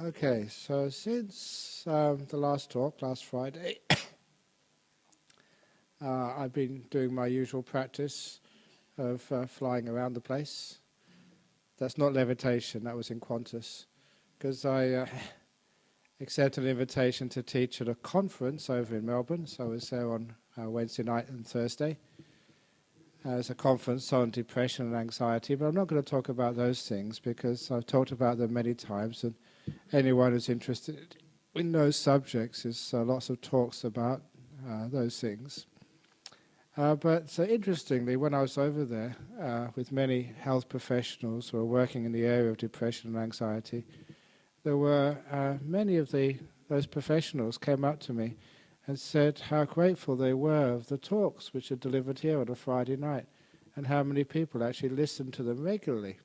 Okay, so since the last talk, last Friday, I've been doing my usual practice of flying around the place. That's not levitation, that was in Qantas, because I accepted an invitation to teach at a conference over in Melbourne, so I was there on Wednesday night and Thursday. It's a conference on depression and anxiety, but I'm not going to talk about those things because I've talked about them many times, and anyone who's interested in those subjects, there's lots of talks about those things. But interestingly, when I was over there with many health professionals who are working in the area of depression and anxiety, there were many of those professionals came up to me and said how grateful they were of the talks which are delivered here on a Friday night, and how many people actually listened to them regularly.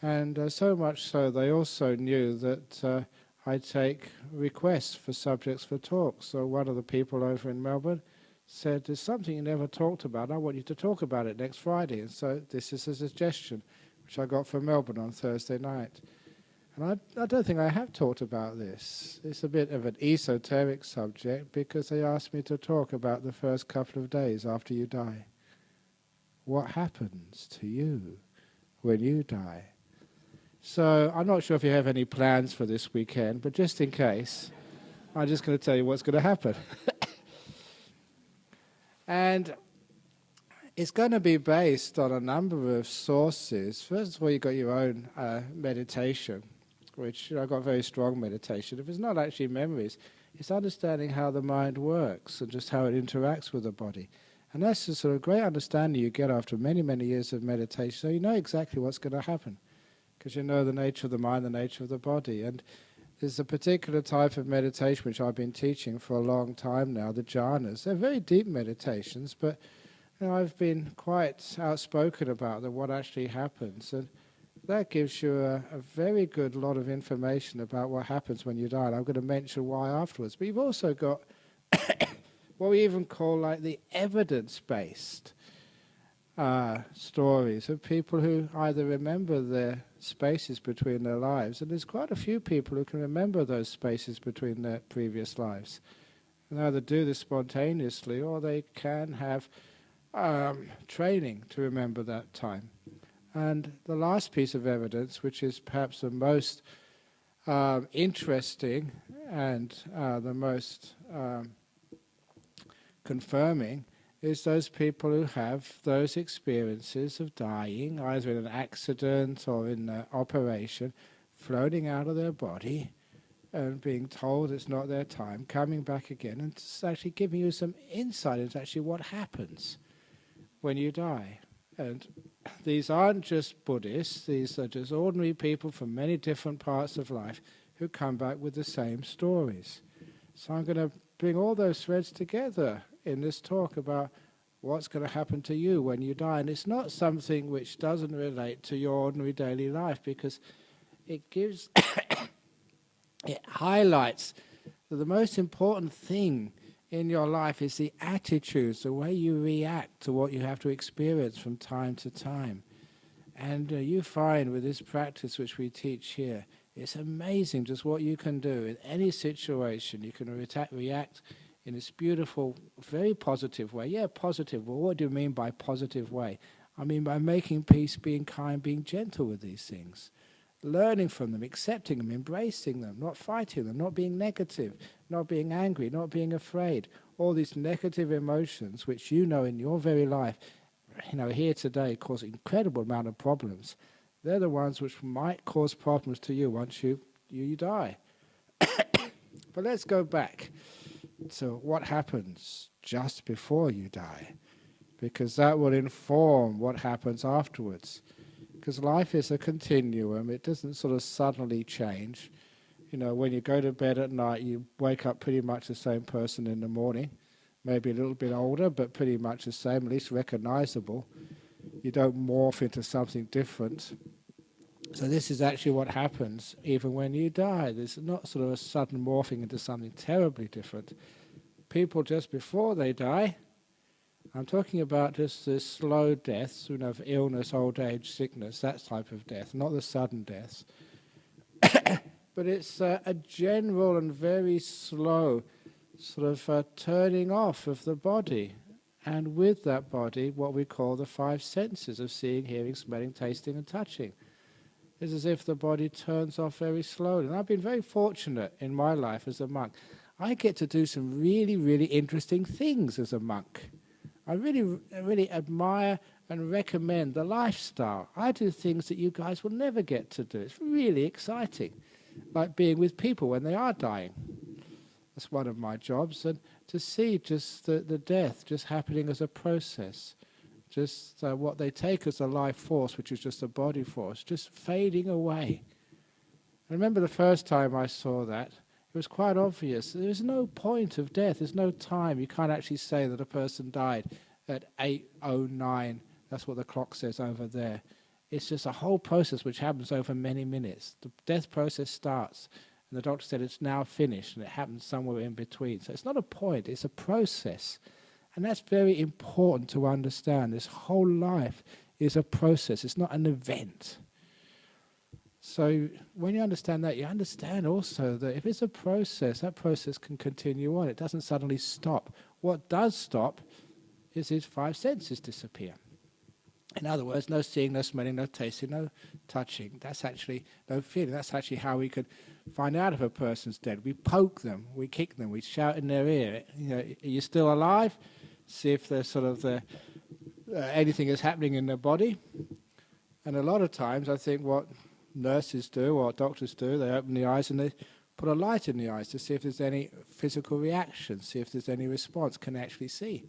And so much so, they also knew that I take requests for subjects for talks. So one of the people over in Melbourne said, there's something you never talked about, I want you to talk about it next Friday. And so this is a suggestion which I got from Melbourne on Thursday night. And I don't think I have talked about this. It's a bit of an esoteric subject because they asked me to talk about the first couple of days after you die. What happens to you when you die? So I'm not sure if you have any plans for this weekend, but just in case, I'm just going to tell you what's going to happen. And it's going to be based on a number of sources. First of all, you've got your own meditation, which I've got very strong meditation. If it's not actually memories, it's understanding how the mind works and just how it interacts with the body. And that's the sort of great understanding you get after many, many years of meditation. So you know exactly what's going to happen, because you know the nature of the mind, the nature of the body. And there's a particular type of meditation which I've been teaching for a long time now, the jhanas. They're very deep meditations, but you know, I've been quite outspoken about them, what actually happens. And that gives you a very good lot of information about what happens when you die. And I'm going to mention why afterwards. But you've also got what we even call like the evidence-based stories of people who either remember their spaces between their lives, and there's quite a few people who can remember those spaces between their previous lives. And either do this spontaneously, or they can have training to remember that time. And the last piece of evidence, which is perhaps the most interesting and the most confirming, is those people who have those experiences of dying, either in an accident or in an operation, floating out of their body and being told it's not their time, coming back again, and it's actually giving you some insight into actually what happens when you die. And these aren't just Buddhists, these are just ordinary people from many different parts of life who come back with the same stories. So I'm going to bring all those threads together in this talk about what's going to happen to you when you die. And it's not something which doesn't relate to your ordinary daily life, because it gives, it highlights that the most important thing in your life is the attitudes, the way you react to what you have to experience from time to time. And you find with this practice which we teach here, it's amazing just what you can do in any situation. You can react in this beautiful, very positive way. Yeah, positive. Well, what do you mean by positive way? I mean by making peace, being kind, being gentle with these things. Learning from them, accepting them, embracing them, not fighting them, not being negative, not being angry, not being afraid. All these negative emotions which you know in your very life, you know, here today cause an incredible amount of problems. They're the ones which might cause problems to you once you die. But let's go back to what happens just before you die, because that will inform what happens afterwards. Because life is a continuum, it doesn't sort of suddenly change. You know, when you go to bed at night, you wake up pretty much the same person in the morning, maybe a little bit older, but pretty much the same, at least recognizable. You don't morph into something different. So this is actually what happens even when you die. There's not sort of a sudden morphing into something terribly different. People just before they die, I'm talking about just the slow deaths, you know, of illness, old age, sickness, that type of death, not the sudden deaths. but it's a general and very slow sort of turning off of the body. And with that body, what we call the five senses of seeing, hearing, smelling, tasting and touching. It's as if the body turns off very slowly. And I've been very fortunate in my life as a monk. I get to do some really, really interesting things as a monk. I really admire and recommend the lifestyle. I do things that you guys will never get to do. It's really exciting, like being with people when they are dying. That's one of my jobs, and to see just the death just happening as a process, just what they take as a life force, which is just a body force, just fading away. I remember the first time I saw that, it was quite obvious. There's no point of death. There's no time. You can't actually say that a person died at 8:09. That's what the clock says over there. It's just a whole process which happens over many minutes. The death process starts, and the doctor said it's now finished, and it happens somewhere in between. So it's not a point. It's a process. And that's very important to understand. This whole life is a process. It's not an event. So when you understand that, you understand also that if it's a process, that process can continue on. It doesn't suddenly stop. What does stop is his five senses disappear. In other words, no seeing, no smelling, no tasting, no touching. That's actually no feeling. That's actually how we could find out if a person's dead. We poke them, we kick them, we shout in their ear. You know, are you still alive? See if there's sort of anything is happening in their body. And a lot of times, I think what nurses do or doctors do, they open the eyes and they put a light in the eyes to see if there's any physical reaction, see if there's any response, can actually see.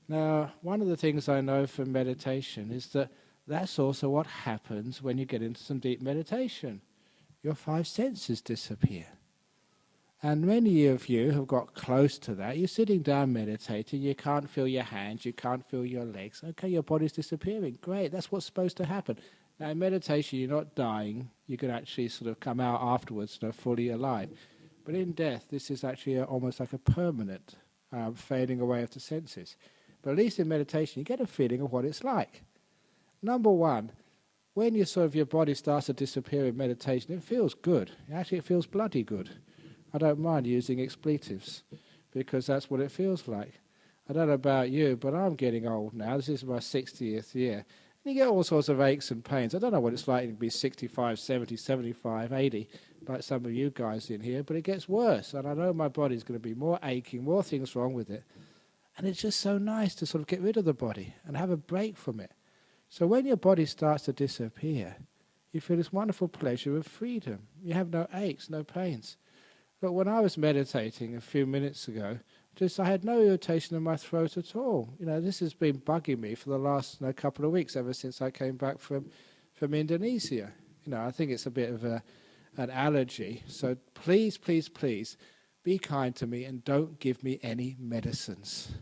Now, one of the things I know from meditation is that that's also what happens when you get into some deep meditation. Your five senses disappear. And many of you have got close to that. You're sitting down meditating, you can't feel your hands, you can't feel your legs. Okay, your body's disappearing. Great, that's what's supposed to happen. Now, in meditation, you're not dying. You can actually sort of come out afterwards, fully alive. But in death, this is actually almost like a permanent fading away of the senses. But at least in meditation, you get a feeling of what it's like. Number one, when your body starts to disappear in meditation, it feels good. Actually, it feels bloody good. I don't mind using expletives because that's what it feels like. I don't know about you, but I'm getting old now. This is my 60th year. And you get all sorts of aches and pains. I don't know what it's like to be 65, 70, 75, 80, like some of you guys in here, but it gets worse. And I know my body's going to be more aching, more things wrong with it. And it's just so nice to sort of get rid of the body and have a break from it. So when your body starts to disappear, you feel this wonderful pleasure of freedom. You have no aches, no pains. But when I was meditating a few minutes ago, I had no irritation in my throat at all. You know, this has been bugging me for the last couple of weeks, ever since I came back from Indonesia. You know, I think it's a bit of an allergy. So please, please, please, be kind to me and don't give me any medicines.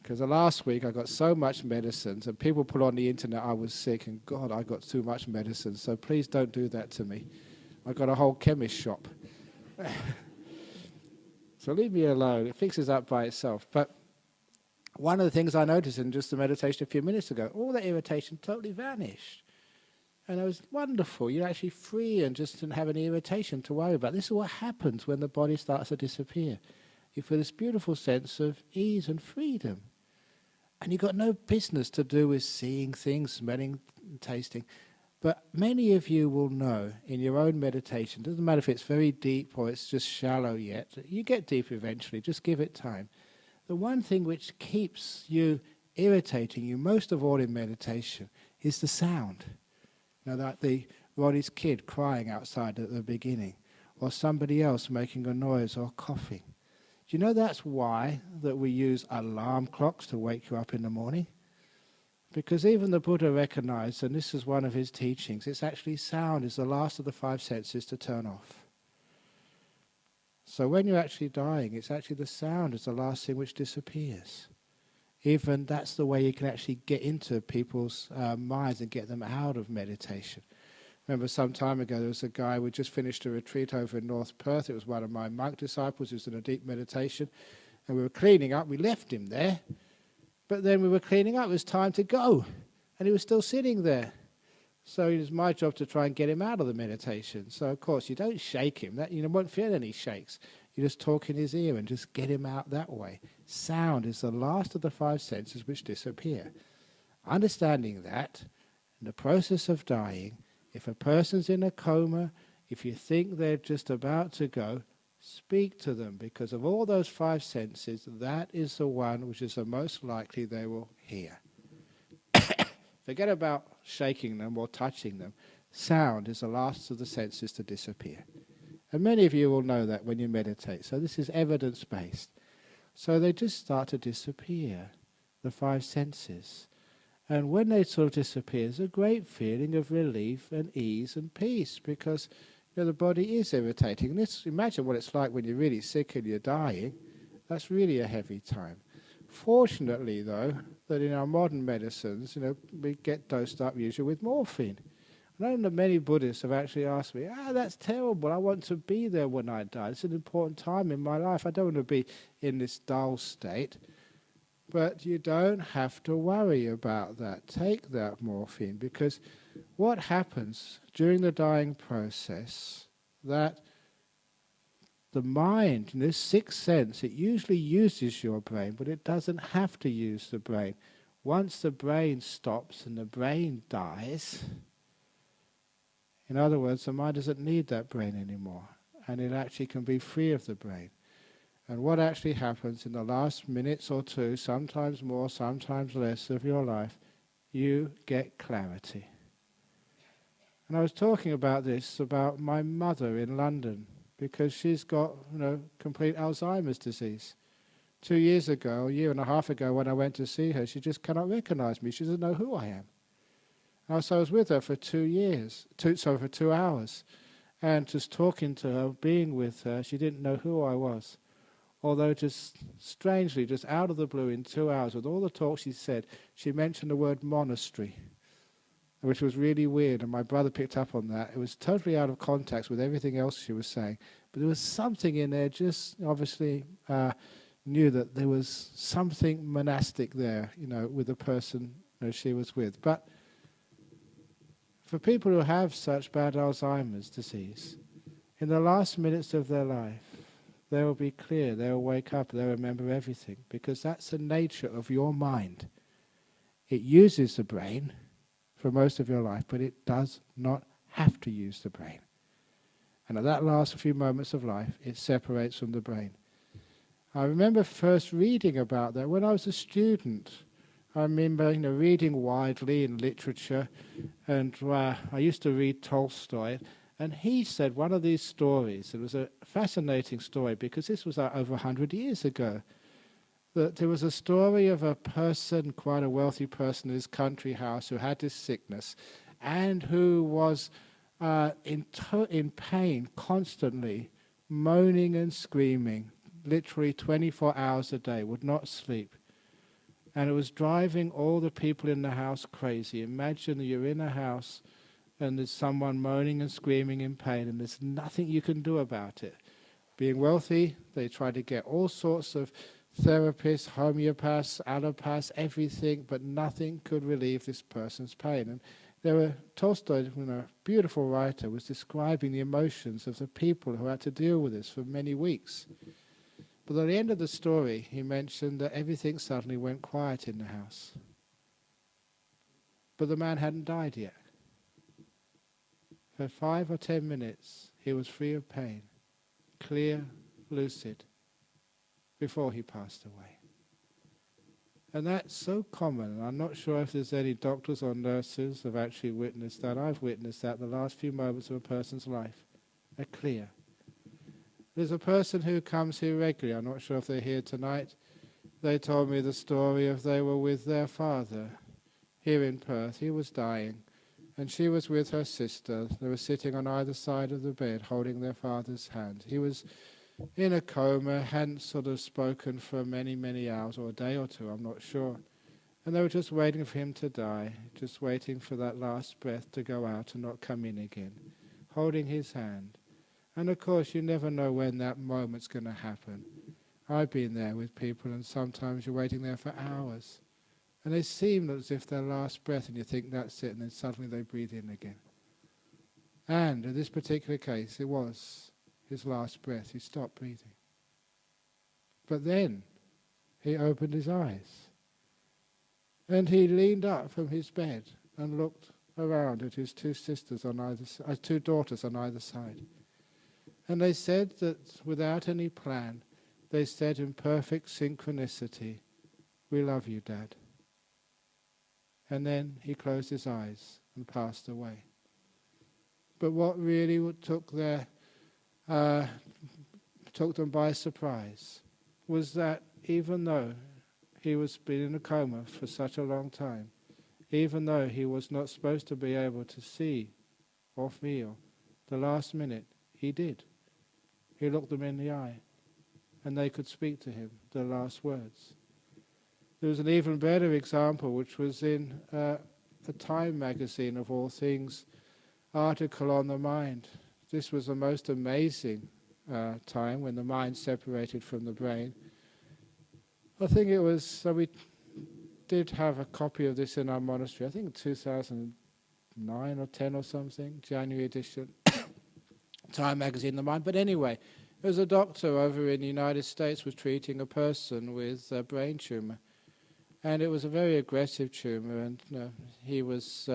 Because the last week I got so much medicines, and people put on the internet I was sick, and God, I got too much medicine. So please don't do that to me. I got a whole chemist shop. So leave me alone. It fixes up by itself. But one of the things I noticed in just the meditation a few minutes ago, all that irritation totally vanished. And it was wonderful. You're actually free and just didn't have any irritation to worry about. This is what happens when the body starts to disappear. You feel this beautiful sense of ease and freedom. And you've got no business to do with seeing things, smelling, and tasting. But many of you will know in your own meditation, doesn't matter if it's very deep or it's just shallow yet, you get deep eventually, just give it time. The one thing which keeps you irritating you most of all in meditation is the sound. You know, like the Roddy's kid crying outside at the beginning, or somebody else making a noise or coughing. Do you know that's why that we use alarm clocks to wake you up in the morning? Because even the Buddha recognized, and this is one of his teachings, it's actually sound is the last of the five senses to turn off. So when you're actually dying, it's actually the sound is the last thing which disappears. Even that's the way you can actually get into people's minds and get them out of meditation. Remember some time ago there was a guy who just finished a retreat over in North Perth. It was one of my monk disciples who was in a deep meditation. And we were cleaning up. We left him there. But then we were cleaning up. It was time to go. And he was still sitting there. So it's my job to try and get him out of the meditation. So of course you don't shake him. That you won't feel any shakes. You just talk in his ear and just get him out that way. Sound is the last of the five senses which disappear. Understanding that, in the process of dying, if a person's in a coma, if you think they're just about to go, speak to them, because of all those five senses, that is the one which is the most likely they will hear. Forget about shaking them or touching them. Sound is the last of the senses to disappear. And many of you will know that when you meditate. So this is evidence-based. So they just start to disappear, the five senses. And when they sort of disappear, there's a great feeling of relief and ease and peace, because the body is irritating. And imagine what it's like when you're really sick and you're dying. That's really a heavy time. Fortunately, though, that in our modern medicines, we get dosed up usually with morphine. And I know many Buddhists have actually asked me, that's terrible, I want to be there when I die. It's an important time in my life. I don't want to be in this dull state. But you don't have to worry about that. Take that morphine, because what happens during the dying process, that the mind, in this sixth sense, it usually uses your brain, but it doesn't have to use the brain. Once the brain stops and the brain dies, in other words, the mind doesn't need that brain anymore, and it actually can be free of the brain. And what actually happens in the last minutes or two, sometimes more, sometimes less of your life, you get clarity. And I was talking about this, about my mother in London, because she's got, complete Alzheimer's disease. 2 years ago, a year and a half ago, when I went to see her, she just cannot recognize me. She doesn't know who I am. And so I was with her for 2 hours. And just talking to her, being with her, she didn't know who I was. Although just strangely, just out of the blue, in 2 hours, with all the talk she said, she mentioned the word monastery, which was really weird, and my brother picked up on that. It was totally out of context with everything else she was saying. But there was something in there, just obviously knew that there was something monastic there, with the person she was with. But for people who have such bad Alzheimer's disease, in the last minutes of their life, they will be clear, they will wake up, they'll remember everything, because that's the nature of your mind. It uses the brain for most of your life, but it does not have to use the brain. And at that last few moments of life, it separates from the brain. I remember first reading about that when I was a student. I remember reading widely in literature, and I used to read Tolstoy, and he said one of these stories, it was a fascinating story because this was over 100 years ago, that there was a story of a person, quite a wealthy person in his country house, who had this sickness and who was in pain constantly, moaning and screaming, literally 24 hours a day, would not sleep. And it was driving all the people in the house crazy. Imagine that you're in a house and there's someone moaning and screaming in pain and there's nothing you can do about it. Being wealthy, they tried to get all sorts of therapists, homeopaths, allopaths, everything, but nothing could relieve this person's pain. And Tolstoy, a beautiful writer, was describing the emotions of the people who had to deal with this for many weeks. But at the end of the story, he mentioned that everything suddenly went quiet in the house. But the man hadn't died yet. For 5 or 10 minutes, he was free of pain, clear, lucid, before he passed away. And that's so common. I'm not sure if there's any doctors or nurses who have actually witnessed that. I've witnessed that the last few moments of a person's life are clear. There's a person who comes here regularly. I'm not sure if they're here tonight. They told me the story of they were with their father here in Perth. He was dying, and she was with her sister. They were sitting on either side of the bed, holding their father's hand. He was in a coma, hadn't sort of spoken for many, many hours, or a day or two, I'm not sure. And they were just waiting for him to die, just waiting for that last breath to go out and not come in again, holding his hand. And of course, you never know when that moment's going to happen. I've been there with people, and sometimes you're waiting there for hours. And they seem as if their last breath, and you think that's it, and then suddenly they breathe in again. And in this particular case, it was his last breath. He stopped breathing. But then he opened his eyes. And he leaned up from his bed and looked around at his two daughters on either side. And they said that without any plan, they said in perfect synchronicity, "We love you, Dad." And then he closed his eyes and passed away. But what really took them by surprise was that even though he was been in a coma for such a long time, even though he was not supposed to be able to see or feel, the last minute he did. He looked them in the eye, and they could speak to him the last words. There was an even better example, which was in a Time magazine, of all things, article on the mind. This was the most amazing time when the mind separated from the brain. I think it was, so we did have a copy of this in our monastery, I think 2009 or 10 or something, January edition, Time magazine, The Mind. But anyway, there was a doctor over in the United States was treating a person with a brain tumour. And it was a very aggressive tumour, and he was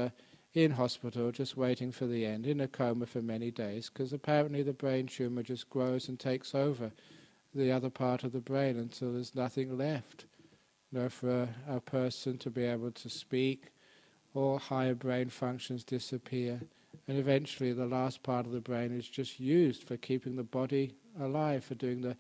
in hospital just waiting for the end, in a coma for many days, because apparently the brain tumour just grows and takes over the other part of the brain until there's nothing left, for a person to be able to speak. All higher brain functions disappear, and eventually the last part of the brain is just used for keeping the body alive, for doing the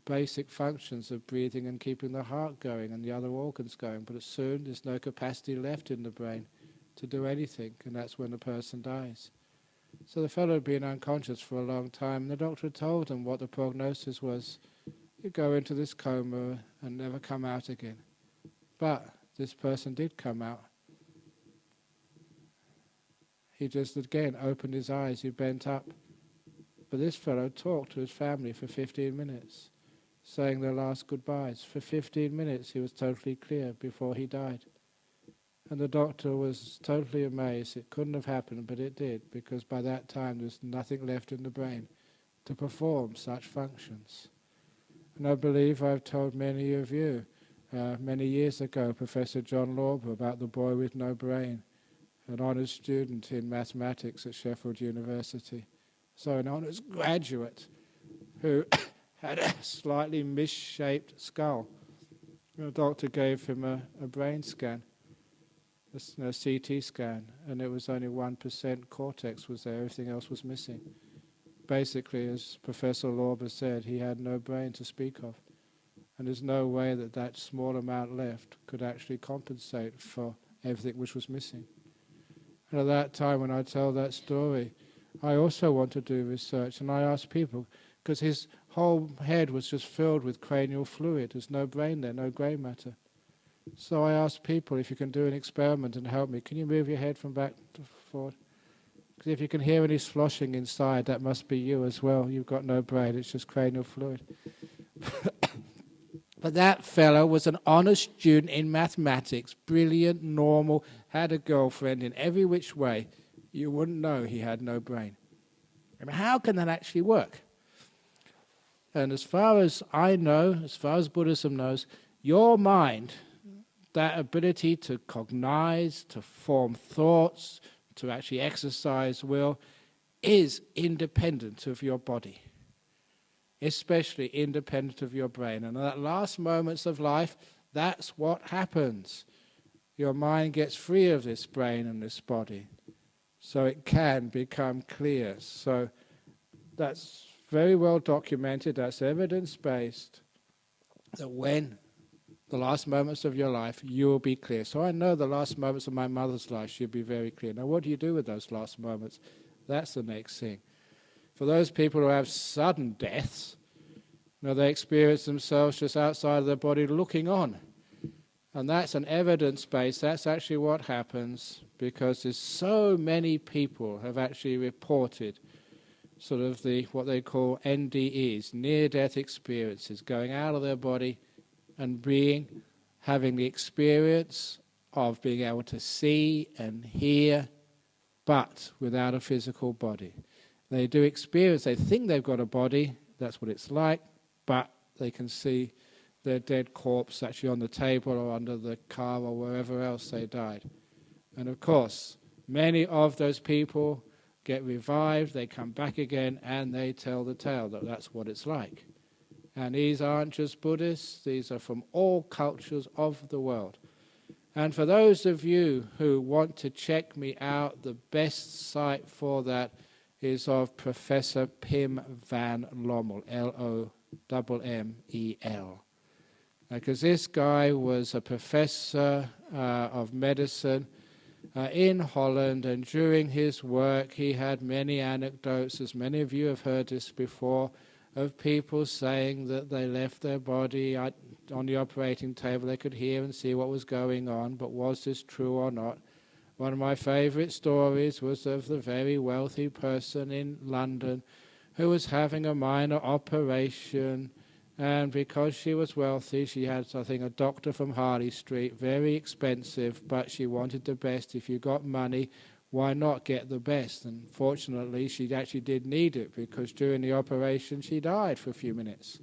basic functions of breathing and keeping the heart going and the other organs going. But soon there's no capacity left in the brain to do anything, and that's when the person dies. So the fellow had been unconscious for a long time, and the doctor had told him what the prognosis was. You go into this coma and never come out again. But this person did come out. He just again opened his eyes, he bent up. But this fellow talked to his family for 15 minutes, saying their last goodbyes. For 15 minutes he was totally clear before he died. And the doctor was totally amazed. It couldn't have happened, but it did, because by that time there was nothing left in the brain to perform such functions. And I believe I've told many of you, many years ago, Professor John Lorber, about the boy with no brain, an honours student in mathematics at Sheffield University. So an honours graduate who had a slightly misshaped skull. The doctor gave him a brain scan, a CT scan, and it was only 1% cortex was there, everything else was missing. Basically, as Professor Lorber said, he had no brain to speak of, and there's no way that that small amount left could actually compensate for everything which was missing. And at that time, when I tell that story, I also want to do research, and I asked people, because his whole head was just filled with cranial fluid. There's no brain there, no grey matter. So I asked people, if you can do an experiment and help me, can you move your head from back to forward? Because if you can hear any sloshing inside, that must be you as well. You've got no brain, it's just cranial fluid. But that fellow was an honours student in mathematics, brilliant, normal, had a girlfriend in every which way. You wouldn't know he had no brain. And how can that actually work? And as far as I know, as far as Buddhism knows, your mind, that ability to cognize, to form thoughts, to actually exercise will, is independent of your body, especially independent of your brain. And in that last moments of life, that's what happens. Your mind gets free of this brain and this body, so it can become clear. So that's very well documented, that's evidence-based, that when the last moments of your life, you will be clear. So I know the last moments of my mother's life, she'll be very clear. Now what do you do with those last moments? That's the next thing. For those people who have sudden deaths, they experience themselves just outside of their body looking on. And that's an evidence base. That's actually what happens, because there's so many people have actually reported sort of what they call NDEs, near-death experiences, going out of their body and having the experience of being able to see and hear, but without a physical body. They do experience, they think they've got a body, that's what it's like, but they can see their dead corpse actually on the table or under the car or wherever else they died. And of course, many of those people get revived, they come back again, and they tell the tale that that's what it's like. And these aren't just Buddhists, these are from all cultures of the world. And for those of you who want to check me out, the best site for that is of Professor Pim van Lommel, Lommel. Because this guy was a professor of medicine in Holland, and during his work he had many anecdotes, as many of you have heard this before, of people saying that they left their body on the operating table. They could hear and see what was going on, but was this true or not? One of my favourite stories was of the very wealthy person in London who was having a minor operation, and because she was wealthy, she had, I think, a doctor from Harley Street, very expensive, but she wanted the best. If you got money, why not get the best? And fortunately, she actually did need it, because during the operation, she died for a few minutes.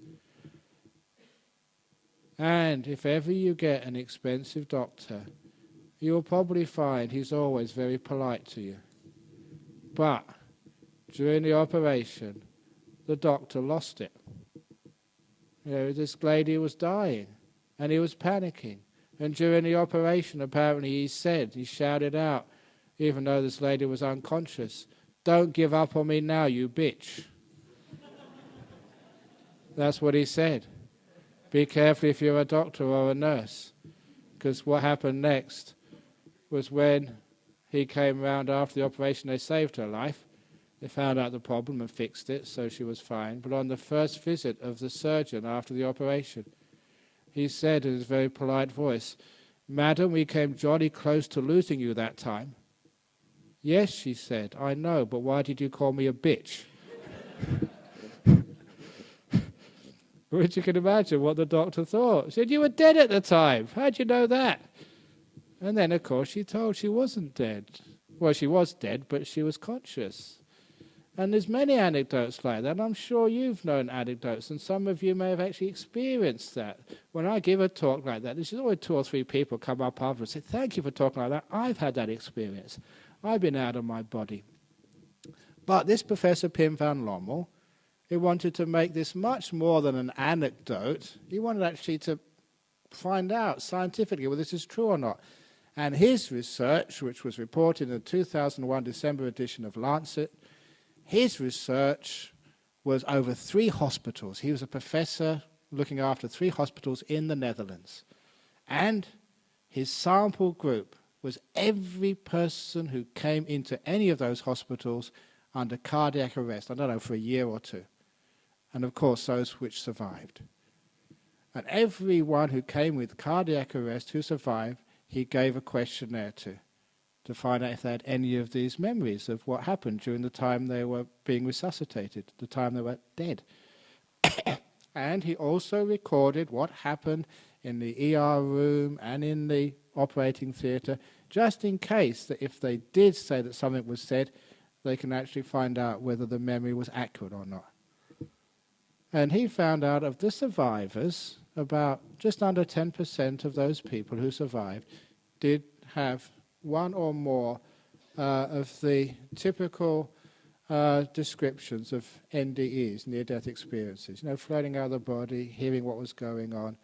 And if ever you get an expensive doctor, you'll probably find he's always very polite to you. But during the operation, the doctor lost it. You know, this lady was dying, and he was panicking. And during the operation, apparently he shouted out, even though this lady was unconscious, "Don't give up on me now, you bitch." That's what he said. Be careful if you're a doctor or a nurse, because what happened next was when he came round after the operation, they saved her life. They found out the problem and fixed it, so she was fine. But on the first visit of the surgeon after the operation, he said in his very polite voice, "Madam, we came jolly close to losing you that time." "Yes," she said, "I know, but why did you call me a bitch?" Which you can imagine what the doctor thought. He said, "You were dead at the time. How'd you know that?" And then, of course, she told she wasn't dead. Well, she was dead, but she was conscious. And there's many anecdotes like that, and I'm sure you've known anecdotes, and some of you may have actually experienced that. When I give a talk like that, there's always 2 or 3 people come up after and say, "Thank you for talking like that. I've had that experience. I've been out of my body." But this Professor Pim van Lommel, he wanted to make this much more than an anecdote. He wanted actually to find out scientifically whether this is true or not. And his research, which was reported in the 2001 December edition of Lancet, his research was over 3 hospitals. He was a professor looking after 3 hospitals in the Netherlands. And his sample group was every person who came into any of those hospitals under cardiac arrest, I don't know, for a year or 2. And of course, those which survived. And everyone who came with cardiac arrest who survived, he gave a questionnaire to find out if they had any of these memories of what happened during the time they were being resuscitated, the time they were dead. And he also recorded what happened in the ER room and in the operating theatre, just in case that if they did say that something was said, they can actually find out whether the memory was accurate or not. And he found out of the survivors, about just under 10% of those people who survived did have one or more of the typical descriptions of NDEs, near-death experiences, floating out of the body, hearing what was going on,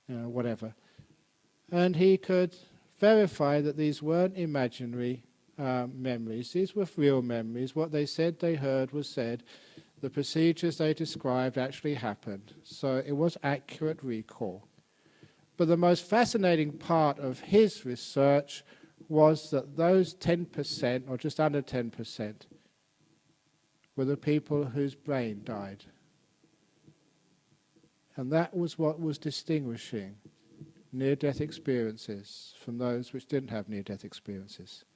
whatever. And he could verify that these weren't imaginary memories. These were real memories. What they said they heard was said. The procedures they described actually happened. So it was accurate recall. But the most fascinating part of his research was that those 10%, or just under 10%, were the people whose brain died. And that was what was distinguishing near-death experiences from those which didn't have near-death experiences.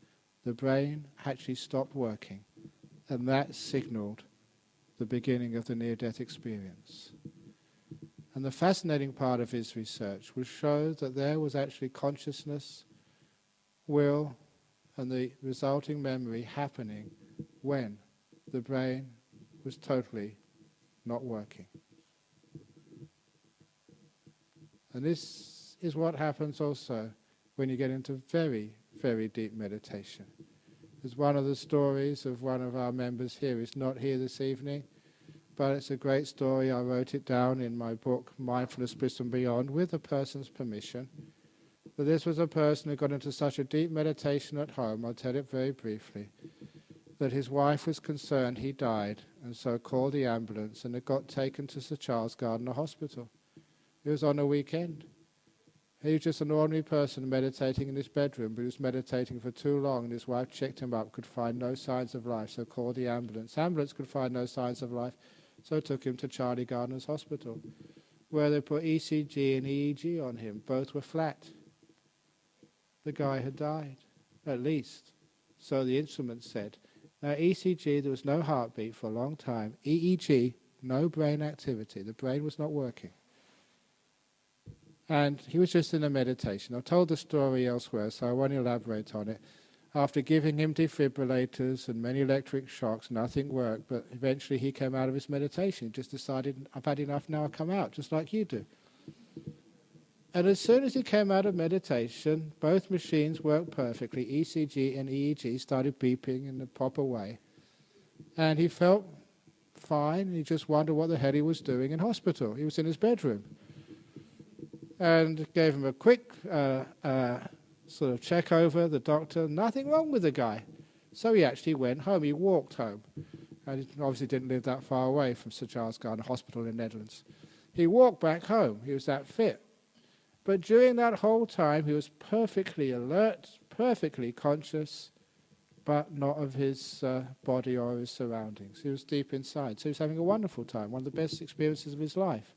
The brain actually stopped working, and that signaled the beginning of the near-death experience. And the fascinating part of his research was show that there was actually consciousness will and the resulting memory happening when the brain was totally not working. And this is what happens also when you get into very, very deep meditation. There's one of the stories of one of our members here who's not here this evening, but it's a great story. I wrote it down in my book, Mindfulness, Bliss and Beyond, with a person's permission. But this was a person who got into such a deep meditation at home, I'll tell it very briefly, that his wife was concerned he died, and so called the ambulance, and it got taken to Sir Charles Gardner Hospital. It was on a weekend. He was just an ordinary person meditating in his bedroom, but he was meditating for too long, and his wife checked him up, could find no signs of life, so called the ambulance. Ambulance could find no signs of life, so took him to Charlie Gardner's Hospital, where they put ECG and EEG on him. Both were flat. The guy had died, at least, so the instrument said. Now ECG, there was no heartbeat for a long time. EEG, no brain activity. The brain was not working. And he was just in a meditation. I've told the story elsewhere, so I won't elaborate on it. After giving him defibrillators and many electric shocks, nothing worked, but eventually he came out of his meditation. He just decided, I've had enough now, I'll come out, just like you do. And as soon as he came out of meditation, both machines worked perfectly. ECG and EEG started beeping in the proper way. And he felt fine, and he just wondered what the hell he was doing in hospital. He was in his bedroom. And gave him a quick sort of check over, the doctor, nothing wrong with the guy. So he actually went home. He walked home. And he obviously didn't live that far away from Sir Charles Gardner Hospital in the Netherlands. He walked back home. He was that fit. But during that whole time, he was perfectly alert, perfectly conscious, but not of his body or his surroundings. He was deep inside. So he was having a wonderful time, one of the best experiences of his life.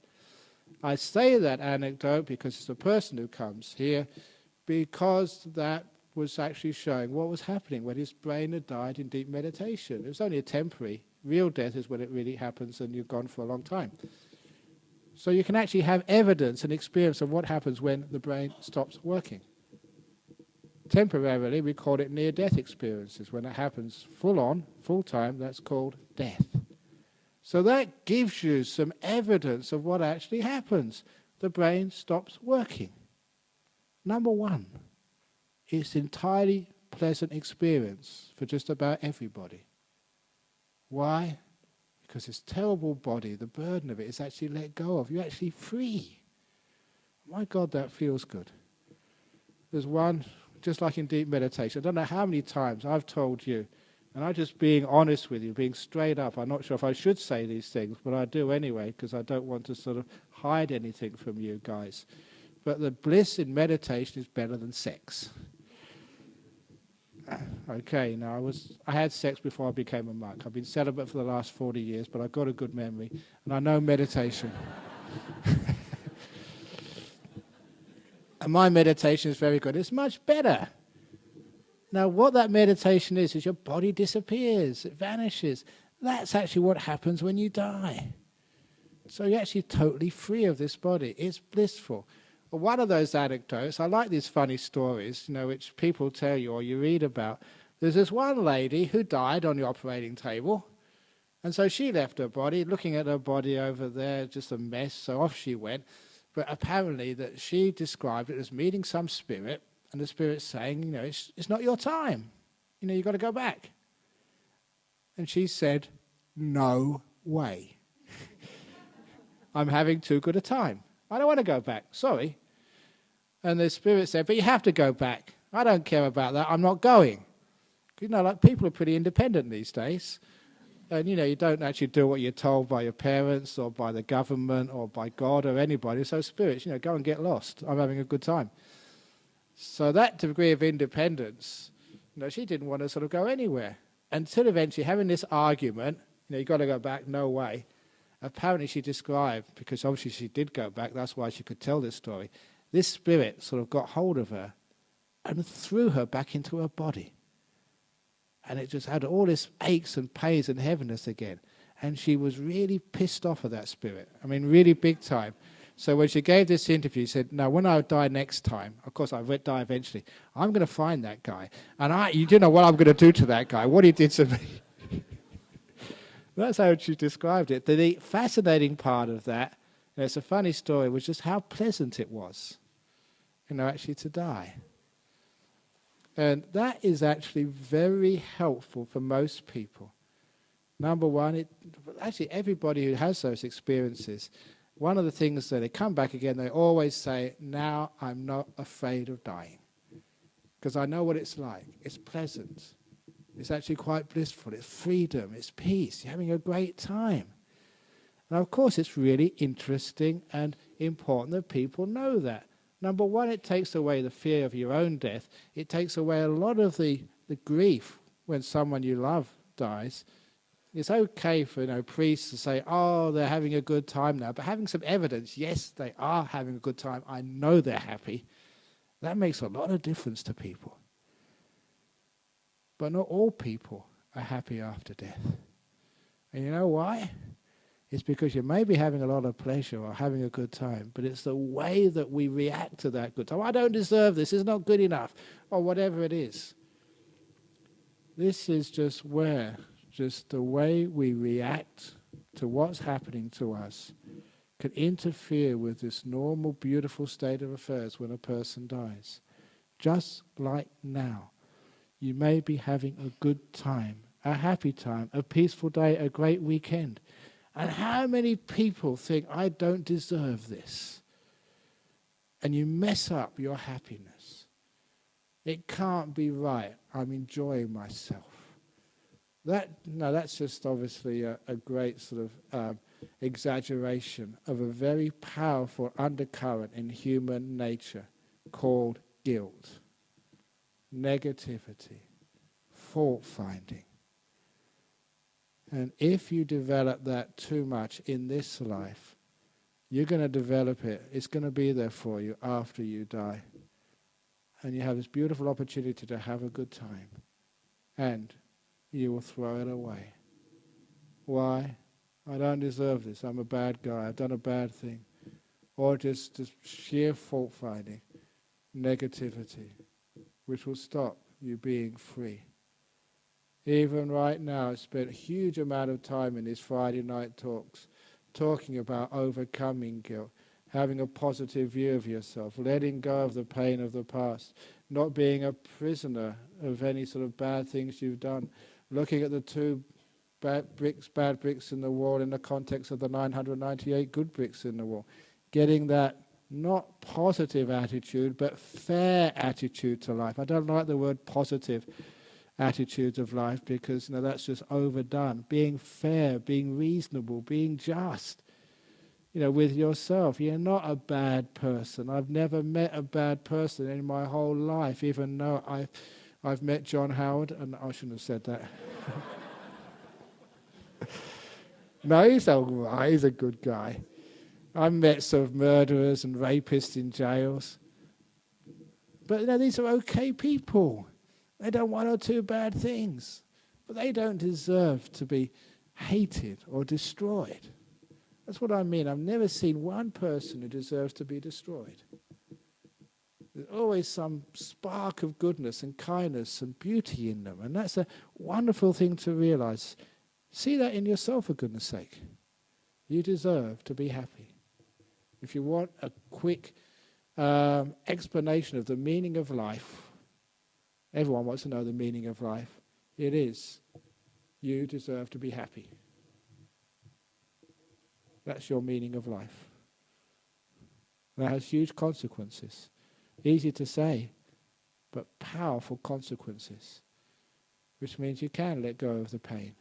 I say that anecdote because it's a person who comes here, because that was actually showing what was happening when his brain had died in deep meditation. It was only a temporary. Real death is when it really happens and you've gone for a long time. So you can actually have evidence and experience of what happens when the brain stops working. Temporarily, we call it near-death experiences. When it happens full-on, full-time, that's called death. So that gives you some evidence of what actually happens. The brain stops working. Number one, it's an entirely pleasant experience for just about everybody. Why? Because this terrible body, the burden of it is actually let go of. You're actually free. My God, that feels good. There's one, just like in deep meditation, I don't know how many times I've told you, and I'm just being honest with you, being straight up. I'm not sure if I should say these things, but I do anyway, because I don't want to sort of hide anything from you guys. But the bliss in meditation is better than sex. Okay, now I had sex before I became a monk. I've been celibate for the last 40 years, but I've got a good memory, and I know meditation. And my meditation is very good. It's much better. Now, what that meditation is your body disappears, it vanishes. That's actually what happens when you die. So you're actually totally free of this body. It's blissful. One of those anecdotes, I like these funny stories, which people tell you or you read about. There's this one lady who died on the operating table, and so she left her body, looking at her body over there, just a mess, so off she went. But apparently that she described it as meeting some spirit, and the spirit saying, it's not your time. You've got to go back. And she said, no way. I'm having too good a time. I don't want to go back. Sorry. And the spirit said, but you have to go back. I don't care about that. I'm not going. People are pretty independent these days. And, you don't actually do what you're told by your parents or by the government or by God or anybody. So spirits, go and get lost. I'm having a good time. So that degree of independence, she didn't want to sort of go anywhere. Until eventually having this argument, you've got to go back, no way. Apparently she described, because obviously she did go back, that's why she could tell this story, this spirit sort of got hold of her and threw her back into her body. And it just had all this aches and pains and heaviness again. And she was really pissed off at that spirit. I mean, really big time. So when she gave this interview, she said, "Now, when I die next time, of course I will die eventually, I'm going to find that guy. And you do know what I'm going to do to that guy, what he did to me." That's how she described it. The fascinating part of that, and it's a funny story, was just how pleasant it was, actually to die. And that is actually very helpful for most people. Number one, actually everybody who has those experiences, one of the things that they come back again, they always say, "Now I'm not afraid of dying. Because I know what it's like. It's pleasant. It's actually quite blissful. It's freedom. It's peace. You're having a great time." Now, of course, it's really interesting and important that people know that. Number one, it takes away the fear of your own death. It takes away a lot of the grief when someone you love dies. It's okay for priests to say, "Oh, they're having a good time now," but having some evidence, yes, they are having a good time. I know they're happy. That makes a lot of difference to people. But not all people are happy after death. And you know why? It's because you may be having a lot of pleasure or having a good time, but it's the way that we react to that good time. "I don't deserve this, it's not good enough," or whatever it is. This is just the way we react to what's happening to us can interfere with this normal, beautiful state of affairs when a person dies. Just like now. You may be having a good time, a happy time, a peaceful day, a great weekend. And how many people think, "I don't deserve this"? And you mess up your happiness. It can't be right. I'm enjoying myself. That's just obviously a great sort of exaggeration of a very powerful undercurrent in human nature called guilt. Negativity, fault-finding. And if you develop that too much in this life, you're going to develop it. It's going to be there for you after you die. And you have this beautiful opportunity to have a good time. And you will throw it away. Why? "I don't deserve this. I'm a bad guy. I've done a bad thing." Or just sheer fault-finding, negativity, which will stop you being free. Even right now, I've spent a huge amount of time in these Friday night talks talking about overcoming guilt, having a positive view of yourself, letting go of the pain of the past, not being a prisoner of any sort of bad things you've done, looking at the two bad bricks in the wall in the context of the 998 good bricks in the wall, getting that not positive attitude, but fair attitude to life. I don't like the word positive attitudes of life because that's just overdone. Being fair, being reasonable, being just, with yourself. You're not a bad person. I've never met a bad person in my whole life, even though I've met John Howard, and I shouldn't have said that. No, he's all right. He's a good guy. I've met sort of murderers and rapists in jails. But these are okay people. They done one or two bad things. But they don't deserve to be hated or destroyed. That's what I mean. I've never seen one person who deserves to be destroyed. There's always some spark of goodness and kindness and beauty in them. And that's a wonderful thing to realize. See that in yourself, for goodness sake. You deserve to be happy. If you want a quick explanation of the meaning of life, everyone wants to know the meaning of life. It is, you deserve to be happy. That's your meaning of life. That has huge consequences. Easy to say, but powerful consequences. Which means you can let go of the pain.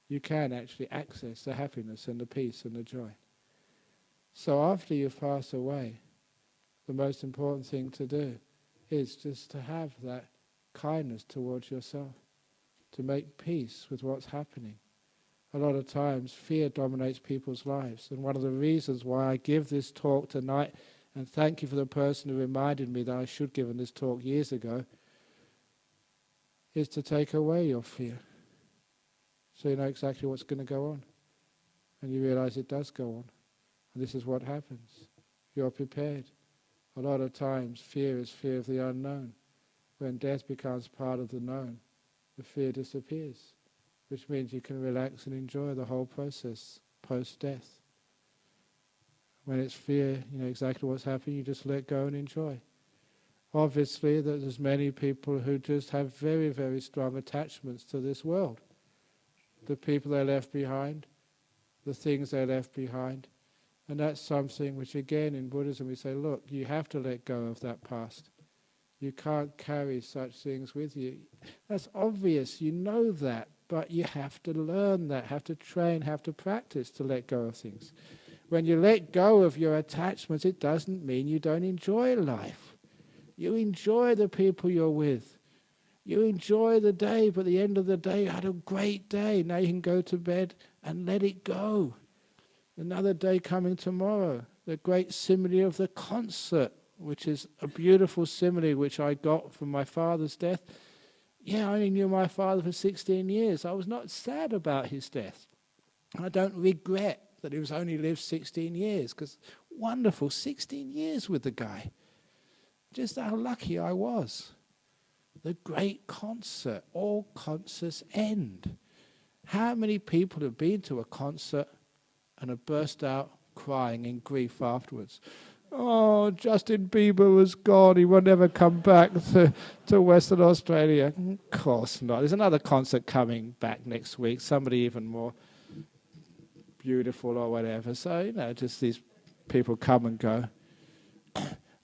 You can actually access the happiness and the peace and the joy. So after you pass away, the most important thing to do is just to have that kindness towards yourself, to make peace with what's happening. A lot of times fear dominates people's lives, and one of the reasons why I give this talk tonight, and thank you for the person who reminded me that I should have given this talk years ago, is to take away your fear, so you know exactly what's going to go on, and you realize it does go on, and this is what happens. you're prepared. A lot of times fear is fear of the unknown. When death becomes part of the known, the fear disappears, which means you can relax and enjoy the whole process post-death. When it's fear, you know exactly what's happening, you just let go and enjoy. Obviously, there's many people who just have very, very strong attachments to this world. The people they left behind, the things they left behind. And that's something which, again, in Buddhism we say, look, you have to let go of that past. You can't carry such things with you. That's obvious, you know that, but you have to learn that, have to train, have to practice to let go of things. When you let go of your attachments, it doesn't mean you don't enjoy life. You enjoy the people you're with. You enjoy the day, but at the end of the day, you had a great day. Now you can go to bed and let it go. Another day coming tomorrow. The great simile of the concert, which is a beautiful simile which I got from my father's death. Yeah, I only knew my father for 16 years. I was not sad about his death. I don't regret that he was only lived 16 years, because wonderful, 16 years with the guy. Just how lucky I was. The great concert, all concerts end. How many people have been to a concert and have burst out crying in grief afterwards? Oh, Justin Bieber was gone, he will never come back to Western Australia. Of course not. There's another concert coming back next week, somebody even more beautiful or whatever. So, you know, just these people come and go.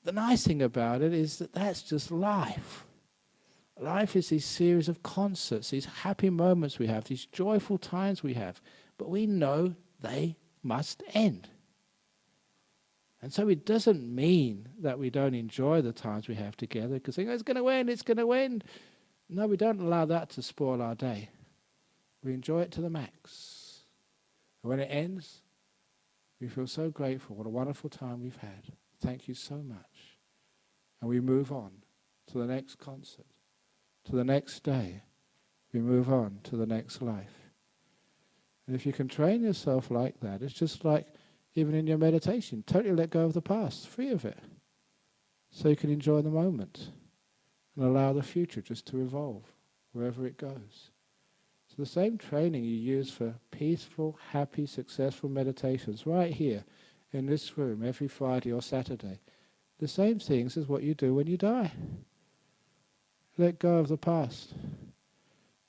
The nice thing about it is that that's just life. Life is these series of concerts, these happy moments we have, these joyful times we have. But we know they must end. And so it doesn't mean that we don't enjoy the times we have together, because it's going to end, it's going to end. No, we don't allow that to spoil our day. We enjoy it to the max. And when it ends, we feel so grateful. What a wonderful time we've had. Thank you so much. And we move on to the next concert, to the next day. We move on to the next life. And if you can train yourself like that, it's just like even in your meditation, totally let go of the past, free of it, so you can enjoy the moment and allow the future just to evolve wherever it goes. So the same training you use for peaceful, happy, successful meditations right here in this room every Friday or Saturday, the same things as what you do when you die. Let go of the past.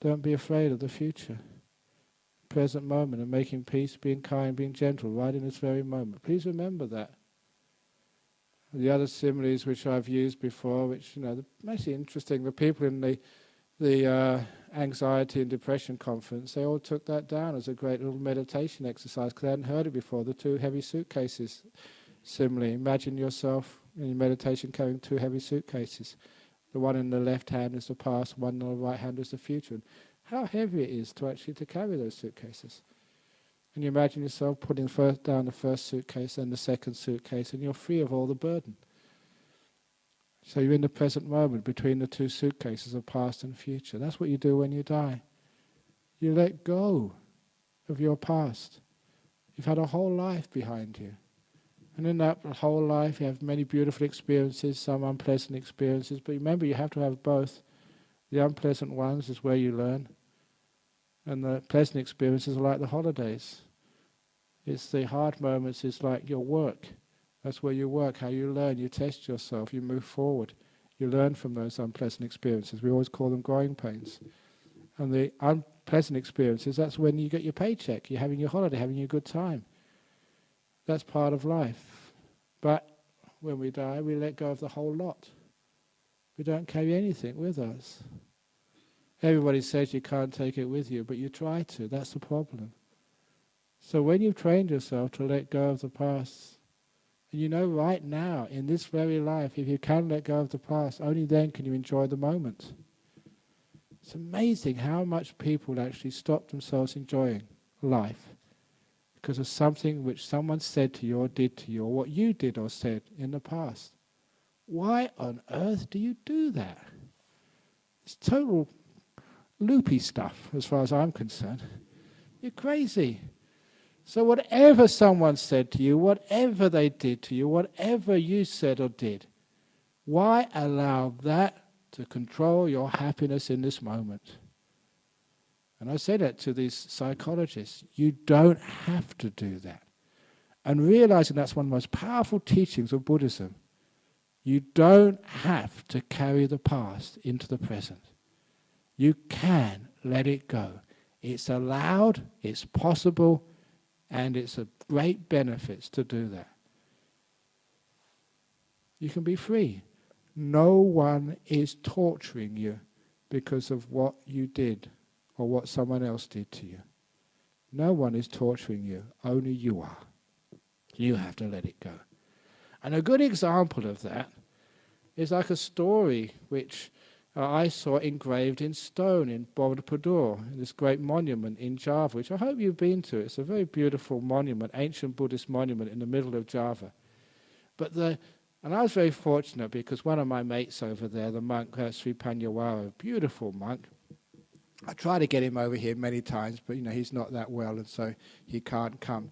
Don't be afraid of the future. Present moment, and making peace, being kind, being gentle, right in this very moment. Please remember that. The other similes which I've used before, which, you know, actually interesting, the people in the anxiety and depression conference, they all took that down as a great little meditation exercise, because they hadn't heard it before, the 2 heavy suitcases simile. Imagine yourself in your meditation carrying 2 heavy suitcases. The one in the left hand is the past, one in the right hand is the future. And how heavy it is to actually to carry those suitcases. And you imagine yourself putting down the first suitcase and the second suitcase, and you're free of all the burden. So you're in the present moment between the 2 suitcases of past and future. That's what you do when you die. You let go of your past. You've had a whole life behind you. And in that whole life you have many beautiful experiences, some unpleasant experiences, but remember you have to have both. The unpleasant ones is where you learn, and the pleasant experiences are like the holidays. It's the hard moments, it's like your work. That's where you work, how you learn, you test yourself, you move forward. You learn from those unpleasant experiences. We always call them growing pains. And the unpleasant experiences, that's when you get your paycheck, you're having your holiday, having your good time. That's part of life. But when we die, we let go of the whole lot. We don't carry anything with us. Everybody says you can't take it with you, but you try to. That's the problem. So when you've trained yourself to let go of the past, and you know right now, in this very life, if you can let go of the past, only then can you enjoy the moment. It's amazing how much people actually stop themselves enjoying life because of something which someone said to you or did to you, or what you did or said in the past. Why on earth do you do that? It's total loopy stuff as far as I'm concerned. You're crazy. So whatever someone said to you, whatever they did to you, whatever you said or did, why allow that to control your happiness in this moment? And I say that to these psychologists. You don't have to do that. And realizing that's one of the most powerful teachings of Buddhism. You don't have to carry the past into the present. You can let it go. It's allowed, it's possible, and it's a great benefit to do that. You can be free. No one is torturing you because of what you did or what someone else did to you. No one is torturing you, only you are. You have to let it go. And a good example of that is like a story which I saw engraved in stone in Borobudur, this great monument in Java, which I hope you've been to. It's a very beautiful monument, ancient Buddhist monument in the middle of Java. And I was very fortunate because one of my mates over there, the monk Sri Panyawara, a beautiful monk, I tried to get him over here many times, but he's not that well, and so he can't come.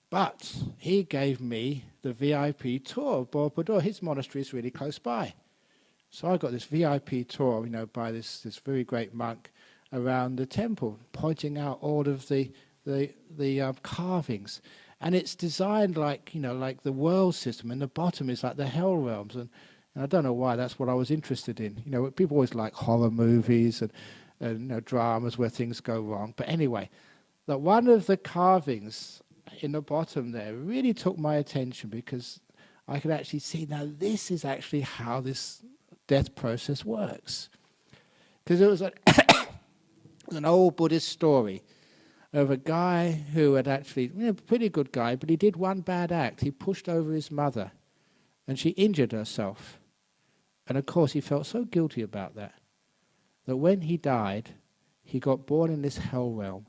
But he gave me the VIP tour of Borobudur. His monastery is really close by. So I got this VIP tour, by this very great monk around the temple, pointing out all of the carvings. And it's designed like the world system, and the bottom is like the hell realms. And I don't know why, that's what I was interested in. People always like horror movies and dramas where things go wrong. But anyway, that one of the carvings in the bottom there really took my attention because I could actually see, now this is actually how this death process works. Because it was an old Buddhist story of a guy who had actually, pretty good guy, but he did one bad act. He pushed over his mother and she injured herself. And of course he felt so guilty about that when he died, he got born in this hell realm.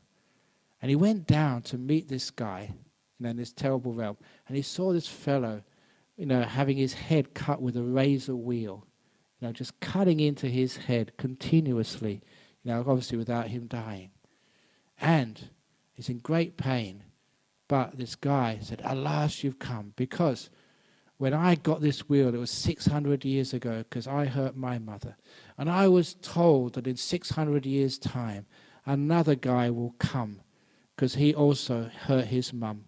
And he went down to meet this guy, in this terrible realm. And he saw this fellow, having his head cut with a razor wheel, just cutting into his head continuously, obviously without him dying. And he's in great pain. But this guy said, "At last you've come, because when I got this wheel, it was 600 years ago, because I hurt my mother. And I was told that in 600 years' time, another guy will come, because he also hurt his mum.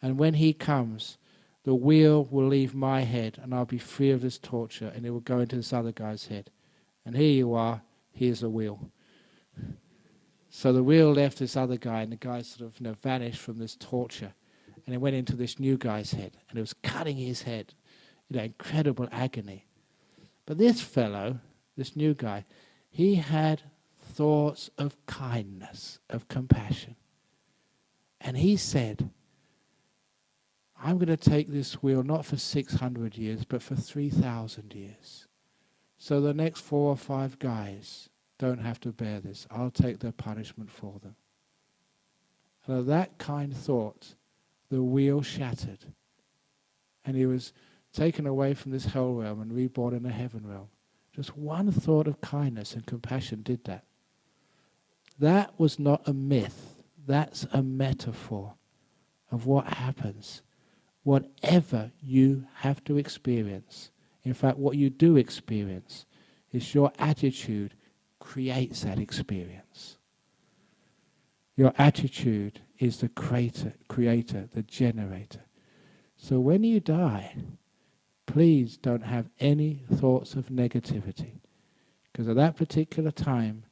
And when he comes, the wheel will leave my head, and I'll be free of this torture, and it will go into this other guy's head. And here you are, here's the wheel." So the wheel left this other guy, and the guy sort of vanished from this torture. And it went into this new guy's head, and it was cutting his head, incredible agony. But this fellow, this new guy, he had thoughts of kindness, of compassion. And he said, "I'm going to take this wheel not for 600 years, but for 3,000 years. So the next 4 or 5 guys don't have to bear this. I'll take their punishment for them." And of that kind thought, the wheel shattered. And he was taken away from this hell realm and reborn in a heaven realm. Just one thought of kindness and compassion did that. That was not a myth. That's a metaphor of what happens. Whatever you have to experience, in fact, what you do experience, is your attitude creates that experience. Your attitude is the creator, the generator. So when you die, please don't have any thoughts of negativity, because at that particular time,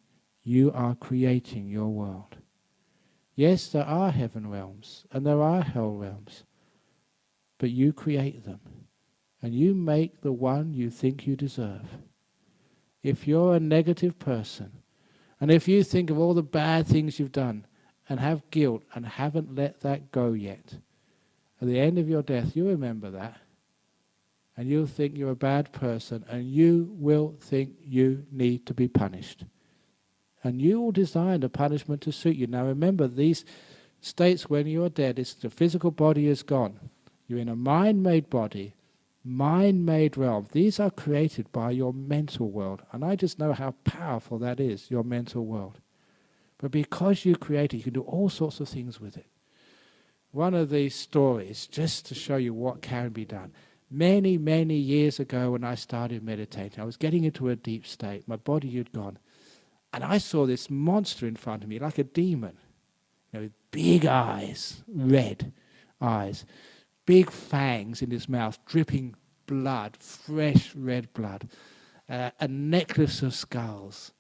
you are creating your world. Yes, there are heaven realms and there are hell realms, but you create them, and you make the one you think you deserve. If you're a negative person, and if you think of all the bad things you've done and have guilt and haven't let that go yet, at the end of your death, you remember that, and you'll think you're a bad person, and you will think you need to be punished. And you will design the punishment to suit you. Now remember, these states when you're dead, the physical body is gone. You're in a mind-made body, mind-made realm. These are created by your mental world. And I just know how powerful that is, your mental world. But because you create it, you can do all sorts of things with it. one of these stories, just to show you what can be done. Many, many years ago when I started meditating, I was getting into a deep state. My body had gone. And I saw this monster in front of me, like a demon. With big eyes, red eyes, big fangs in his mouth, dripping blood, fresh red blood, a necklace of skulls,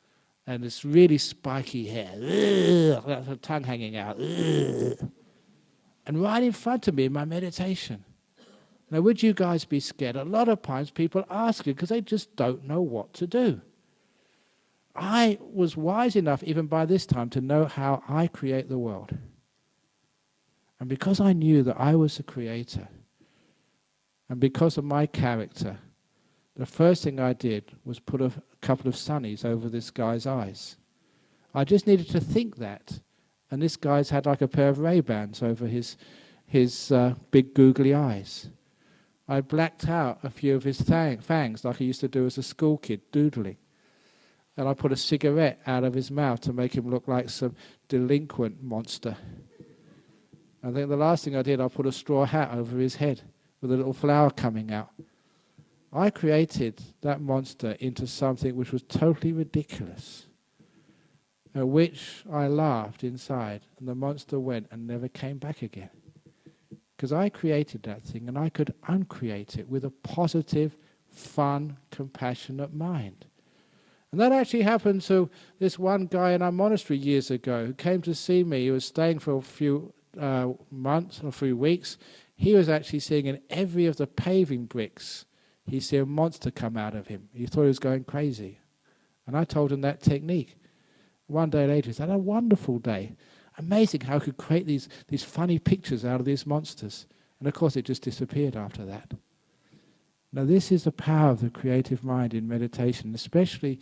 and this really spiky hair, the tongue hanging out. And right in front of me in my meditation. Now, would you guys be scared? A lot of times people ask you because they just don't know what to do. I was wise enough, even by this time, to know how I create the world. And because I knew that I was the creator, and because of my character, the first thing I did was put a couple of sunnies over this guy's eyes. I just needed to think that. And this guy's had like a pair of Ray-Bans over his big googly eyes. I blacked out a few of his fangs like I used to do as a school kid, doodling. And I put a cigarette out of his mouth to make him look like some delinquent monster. I think the last thing I did, I put a straw hat over his head with a little flower coming out. I created that monster into something which was totally ridiculous, at which I laughed inside, and the monster went and never came back again. Because I created that thing, and I could uncreate it with a positive, fun, compassionate mind. And that actually happened to this one guy in our monastery years ago who came to see me. He was staying for a few months or a few weeks. He was actually seeing in every of the paving bricks, he see a monster come out of him. He thought he was going crazy. And I told him that technique. One day later, he said, "Had a wonderful day. Amazing how I could create these funny pictures out of these monsters." And of course, it just disappeared after that. Now, this is the power of the creative mind in meditation, especially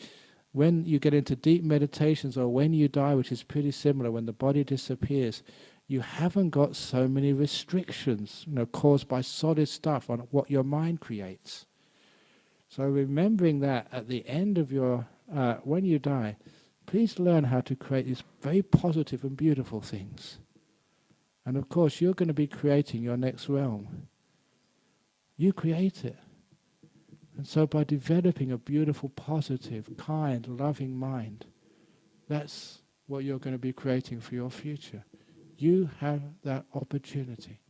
when you get into deep meditations or when you die, which is pretty similar, when the body disappears. You haven't got so many restrictions, caused by solid stuff on what your mind creates. So remembering that at the end of your, when you die, please learn how to create these very positive and beautiful things. And of course, you're going to be creating your next realm. You create it. And so by developing a beautiful, positive, kind, loving mind, that's what you're going to be creating for your future. You have that opportunity.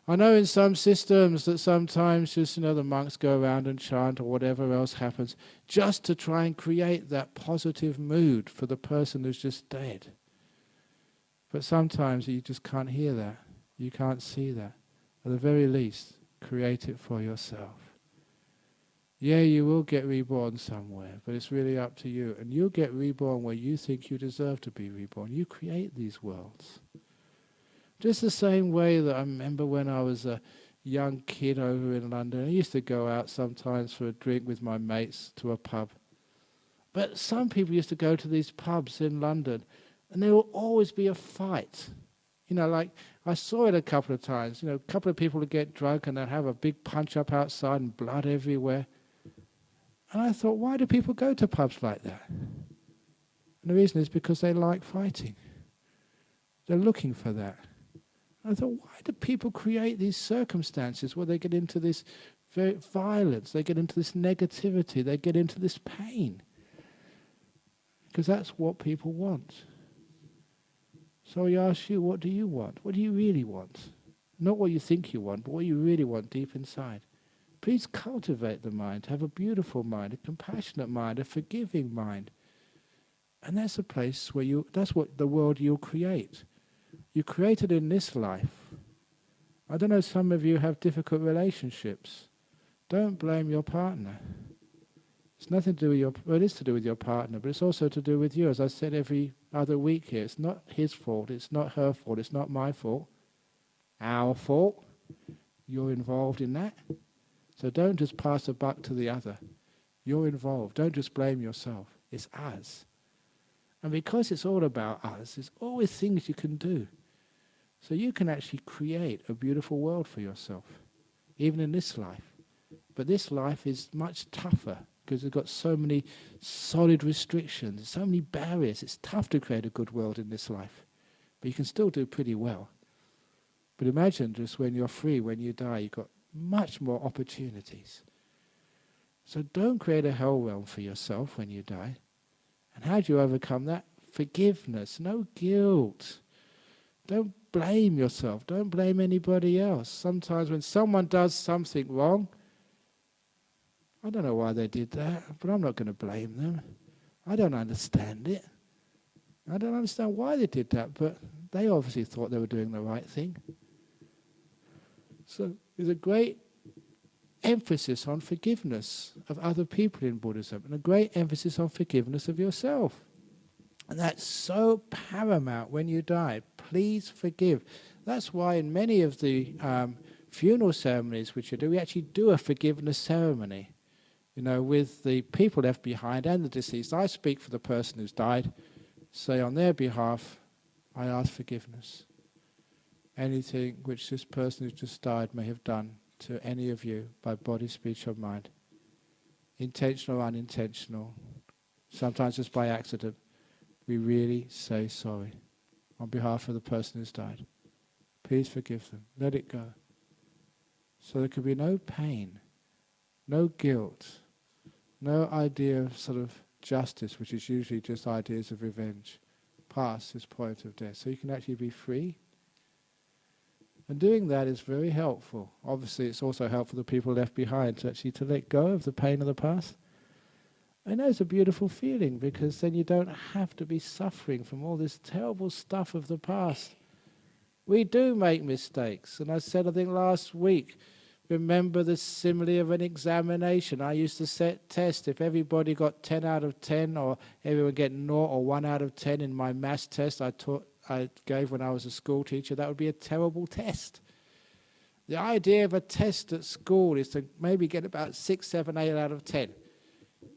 I know in some systems that sometimes just, the monks go around and chant or whatever else happens just to try and create that positive mood for the person who's just dead. But sometimes you just can't hear that. You can't see that. At the very least, create it for yourself. Yeah, you will get reborn somewhere, but it's really up to you. And you'll get reborn where you think you deserve to be reborn. You create these worlds. Just the same way that I remember when I was a young kid over in London, I used to go out sometimes for a drink with my mates to a pub. But some people used to go to these pubs in London, and there will always be a fight. Like I saw it a couple of times. A couple of people would get drunk and they'd have a big punch-up outside and blood everywhere. And I thought, why do people go to pubs like that? And the reason is because they like fighting. They're looking for that. I thought, why do people create these circumstances where they get into this violence, they get into this negativity, they get into this pain? Because that's what people want. So I ask you, what do you want? What do you really want? Not what you think you want, but what you really want deep inside. Please cultivate the mind, have a beautiful mind, a compassionate mind, a forgiving mind. And that's a place where that's what the world you'll create. You create it in this life. I don't know, some of you have difficult relationships. Don't blame your partner. It's nothing to do with it is to do with your partner, but it's also to do with you. As I said every other week here, it's not his fault, it's not her fault, it's not my fault. Our fault. You're involved in that. So don't just pass the buck to the other. You're involved. Don't just blame yourself. It's us. And because it's all about us, there's always things you can do. So you can actually create a beautiful world for yourself, even in this life. But this life is much tougher because it's got so many solid restrictions, so many barriers. It's tough to create a good world in this life. But you can still do pretty well. But imagine just when you're free, when you die, you've got much more opportunities. So don't create a hell realm for yourself when you die. And how do you overcome that? Forgiveness, no guilt. Don't blame yourself. Don't blame anybody else. Sometimes when someone does something wrong, I don't know why they did that, but I'm not going to blame them. I don't understand it. I don't understand why they did that, but they obviously thought they were doing the right thing. So there's a great emphasis on forgiveness of other people in Buddhism, and a great emphasis on forgiveness of yourself. And that's so paramount when you die. Please forgive. That's why in many of the funeral ceremonies which you do, we actually do a forgiveness ceremony, with the people left behind and the deceased. I speak for the person who's died, say on their behalf, I ask forgiveness. Anything which this person who's just died may have done to any of you by body, speech or mind, intentional or unintentional, sometimes just by accident, we really say sorry on behalf of the person who's died. Please forgive them. Let it go. So there could be no pain, no guilt, no idea of sort of justice, which is usually just ideas of revenge, past this point of death. So you can actually be free. And doing that is very helpful. Obviously it's also helpful for the people left behind to let go of the pain of the past. I know it's a beautiful feeling, because then you don't have to be suffering from all this terrible stuff of the past. We do make mistakes, and I said, I think last week, remember the simile of an examination. I used to set tests. If everybody got 10 out of 10, or everyone get 0 or 1 out of 10 in my maths test I gave when I was a school teacher, that would be a terrible test. The idea of a test at school is to maybe get about 6, 7, 8 out of 10.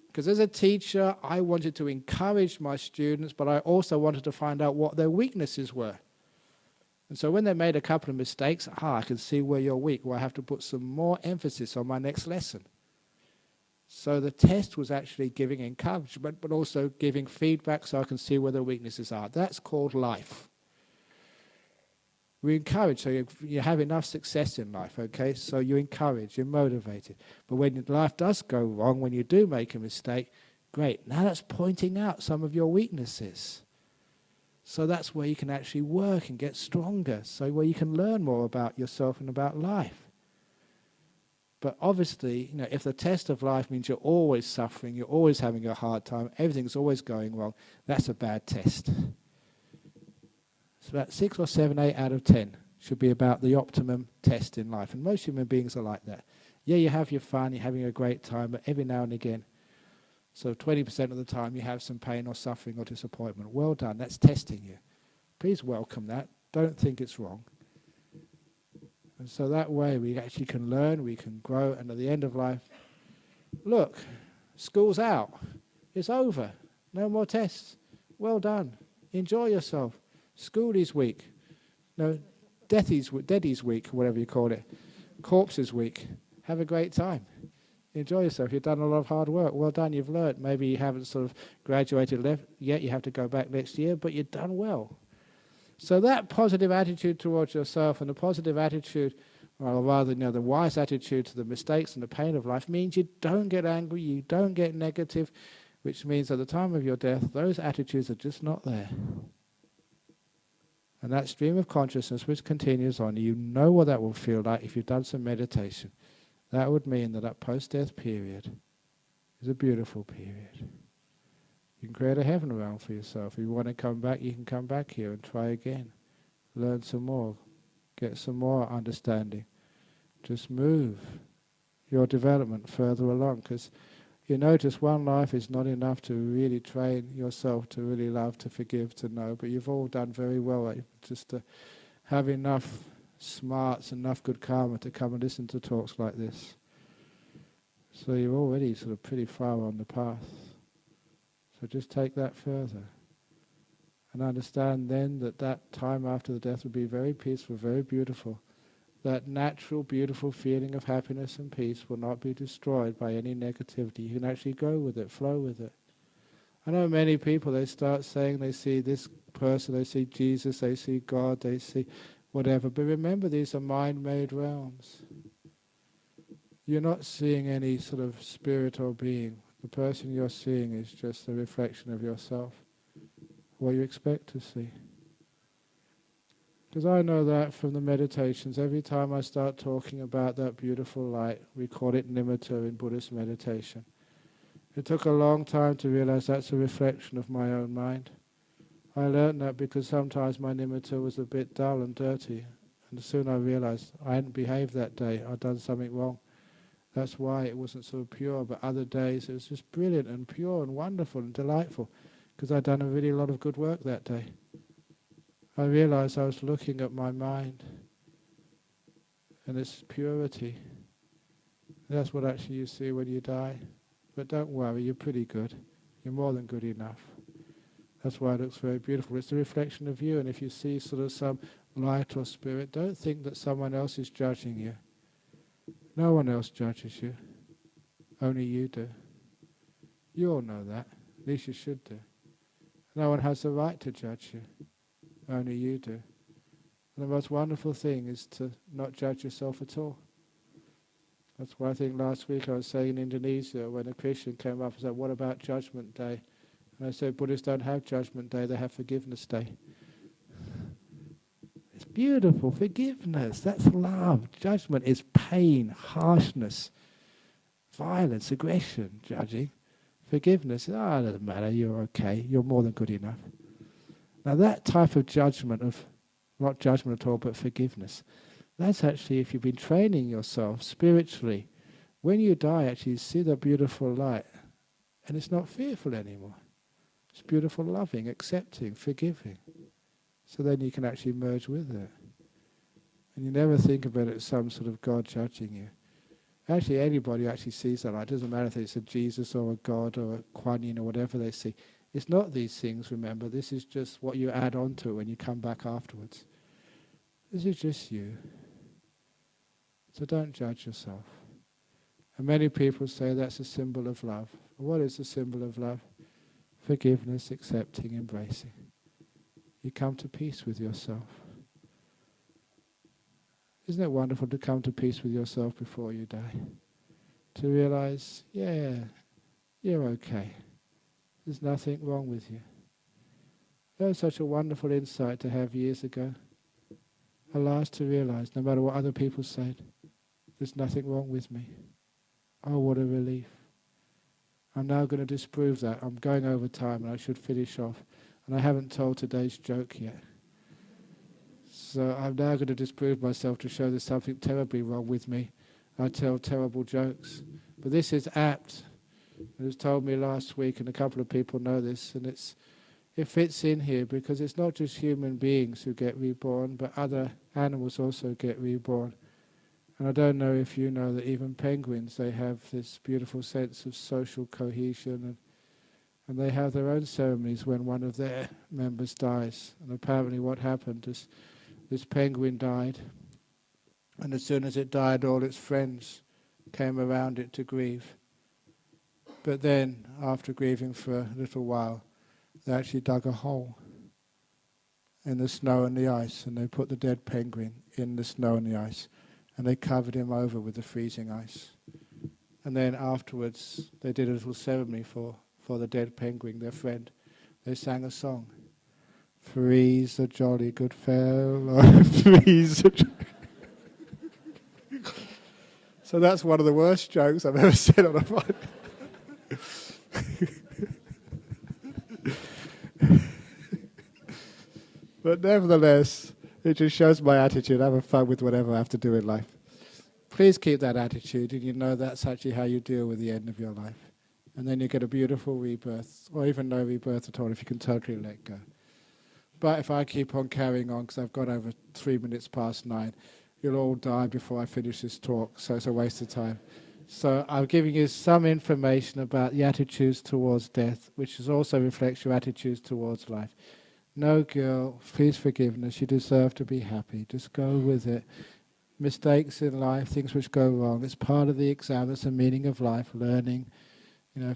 Because as a teacher, I wanted to encourage my students, but I also wanted to find out what their weaknesses were. And so when they made a couple of mistakes, I can see where you're weak, where I have to put some more emphasis on my next lesson. So the test was actually giving encouragement, but also giving feedback so I can see where the weaknesses are. That's called life. We encourage, so you have enough success in life, okay? So you encourage, you're motivated. But when life does go wrong, when you do make a mistake, great. Now that's pointing out some of your weaknesses. So that's where you can actually work and get stronger. So where you can learn more about yourself and about life. But obviously, if the test of life means you're always suffering, you're always having a hard time, everything's always going wrong, that's a bad test. So about 6 or 7, 8 out of 10 should be about the optimum test in life. And most human beings are like that. Yeah, you have your fun, you're having a great time, but every now and again, so 20% of the time you have some pain or suffering or disappointment. Well done, that's testing you. Please welcome that. Don't think it's wrong. And so that way we actually can learn, we can grow, and at the end of life, look, school's out. It's over. No more tests. Well done. Enjoy yourself. Schoolies week. No, Deaddy's week, whatever you call it. Corpses week. Have a great time. Enjoy yourself. You've done a lot of hard work. Well done, you've learned. Maybe you haven't sort of graduated yet. You have to go back next year, but you've done well. So that positive attitude towards yourself and the positive attitude, or rather, the wise attitude to the mistakes and the pain of life means you don't get angry, you don't get negative, which means at the time of your death, those attitudes are just not there. And that stream of consciousness which continues on, you know what that will feel like if you've done some meditation. That would mean that post-death period is a beautiful period. You can create a heaven realm for yourself. If you want to come back, you can come back here and try again. Learn some more. Get some more understanding. Just move your development further along, because you notice one life is not enough to really train yourself to really love, to forgive, to know, but you've all done very well just to have enough smarts, enough good karma to come and listen to talks like this. So you're already sort of pretty far on the path. So just take that further. And understand then that time after the death will be very peaceful, very beautiful. That natural, beautiful feeling of happiness and peace will not be destroyed by any negativity. You can actually go with it, flow with it. I know many people, they start saying they see this person, they see Jesus, they see God, they see whatever. But remember, these are mind-made realms. You're not seeing any sort of spirit or being. The person you're seeing is just a reflection of yourself, what you expect to see. Because I know that from the meditations, every time I start talking about that beautiful light, we call it nimitta in Buddhist meditation. It took a long time to realize that's a reflection of my own mind. I learned that because sometimes my nimitta was a bit dull and dirty, and soon I realized I hadn't behaved that day, I'd done something wrong. That's why it wasn't so pure, but other days it was just brilliant and pure and wonderful and delightful, because I'd done a really lot of good work that day. I realized I was looking at my mind and its purity. That's what actually you see when you die. But don't worry, you're pretty good. You're more than good enough. That's why it looks very beautiful. It's a reflection of you, and if you see sort of some light or spirit, don't think that someone else is judging you. No one else judges you. Only you do. You all know that. At least you should do. No one has the right to judge you. Only you do. And the most wonderful thing is to not judge yourself at all. That's why I think last week I was saying in Indonesia, when a Christian came up and said, what about Judgment Day? And I said, Buddhists don't have Judgment Day, they have Forgiveness Day. It's beautiful, forgiveness, that's love. Judgment is pain, harshness, violence, aggression, judging. Forgiveness, it doesn't matter, you're okay, you're more than good enough. Now that type of judgment, of not judgment at all, but forgiveness, that's actually, if you've been training yourself spiritually, when you die, actually you see the beautiful light, and it's not fearful anymore. It's beautiful, loving, accepting, forgiving. So then you can actually merge with it. And you never think about it as some sort of God judging you. Actually, anybody who actually sees that light, it doesn't matter if it's a Jesus or a God or a Kuan Yin or whatever they see. It's not these things, remember. This is just what you add on to it when you come back afterwards. This is just you. So don't judge yourself. And many people say that's a symbol of love. What is the symbol of love? Forgiveness, accepting, embracing. You come to peace with yourself. Isn't it wonderful to come to peace with yourself before you die? To realize, yeah, you're okay. There's nothing wrong with you. That was such a wonderful insight to have years ago. Allow us to realize, no matter what other people said, there's nothing wrong with me. Oh, what a relief. I'm now going to disprove that. I'm going over time and I should finish off. And I haven't told today's joke yet. So I'm now going to disprove myself to show there's something terribly wrong with me. I tell terrible jokes. But this is apt. It was told me last week, and a couple of people know this, and it fits in here because it's not just human beings who get reborn, but other animals also get reborn. And I don't know if you know that even penguins, they have this beautiful sense of social cohesion, and they have their own ceremonies when one of their members dies. And apparently what happened is this penguin died, and as soon as it died, all its friends came around it to grieve. But then, after grieving for a little while, they actually dug a hole in the snow and the ice, and they put the dead penguin in the snow and the ice, and they covered him over with the freezing ice. And then afterwards, they did a little ceremony for the dead penguin, their friend. They sang a song. Freeze a jolly good fellow, freeze a So that's one of the worst jokes I've ever said on a podcast. But nevertheless, it just shows my attitude. I have fun with whatever I have to do in life. Please keep that attitude, and you know that's actually how you deal with the end of your life. And then you get a beautiful rebirth, or even no rebirth at all if you can totally let go. But if I keep on carrying on, because I've got over 3 minutes past 9, you'll all die before I finish this talk, so it's a waste of time. So I'm giving you some information about the attitudes towards death, which also reflects your attitudes towards life. No guilt, please forgiveness, you deserve to be happy. Just go with it. Mistakes in life, things which go wrong, it's part of the exam, it's the meaning of life, learning. You know,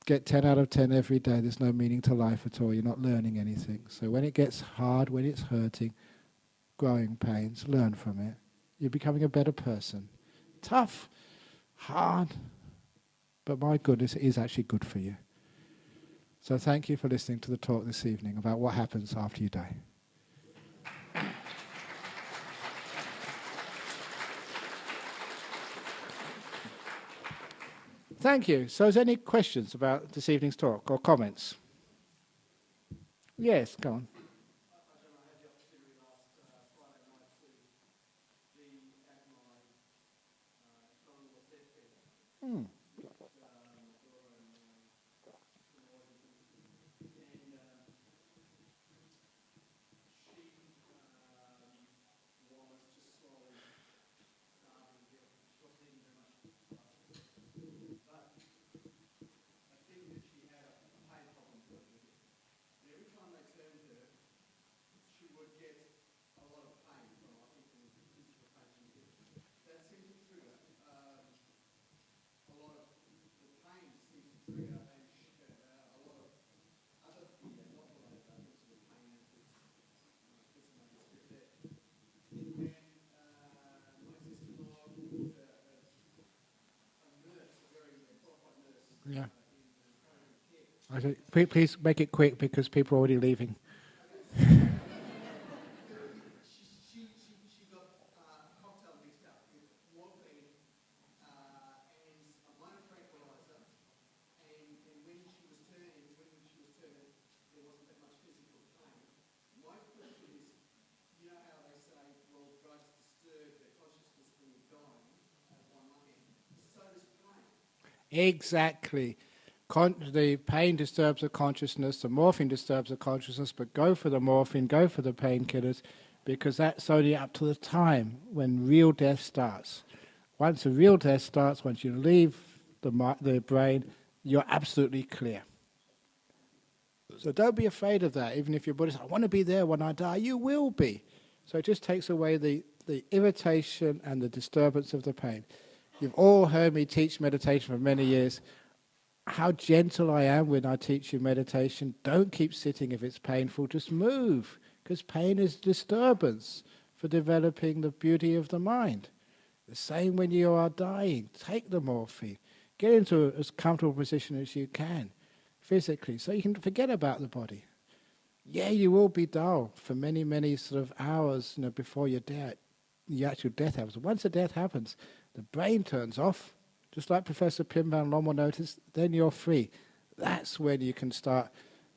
get 10 out of 10 every day, there's no meaning to life at all, you're not learning anything. So when it gets hard, when it's hurting, growing pains, learn from it. You're becoming a better person. Tough, hard, but my goodness, it is actually good for you. So thank you for listening to the talk this evening about what happens after you die. Thank you. So is there any questions about this evening's talk or comments? Yes, go on. Hmm. Yeah. Please make it quick because people are already leaving. She got a cocktail mixed up with morphine and a minor tranquilizer, and when she was turned, there wasn't that much physical pain. My question is, you know how they say, well, drugs disturb the consciousness when you're dying, on one hand, so does pain. Exactly. The pain disturbs the consciousness, the morphine disturbs the consciousness, but go for the morphine, go for the painkillers, because that's only up to the time when real death starts. Once the real death starts, once you leave the brain, you're absolutely clear. So don't be afraid of that. Even if you're Buddhist, I want to be there when I die, you will be. So it just takes away the irritation and the disturbance of the pain. You've all heard me teach meditation for many years. How gentle I am when I teach you meditation. Don't keep sitting if it's painful, just move, because pain is disturbance for developing the beauty of the mind. The same when you are dying. Take the morphine. Get into as comfortable a position as you can, physically, so you can forget about the body. Yeah, you will be dull for many, many sort of hours, before your actual death happens. Once the death happens, the brain turns off, just like Professor Pim Van Lommel noticed, then you're free. That's when you can start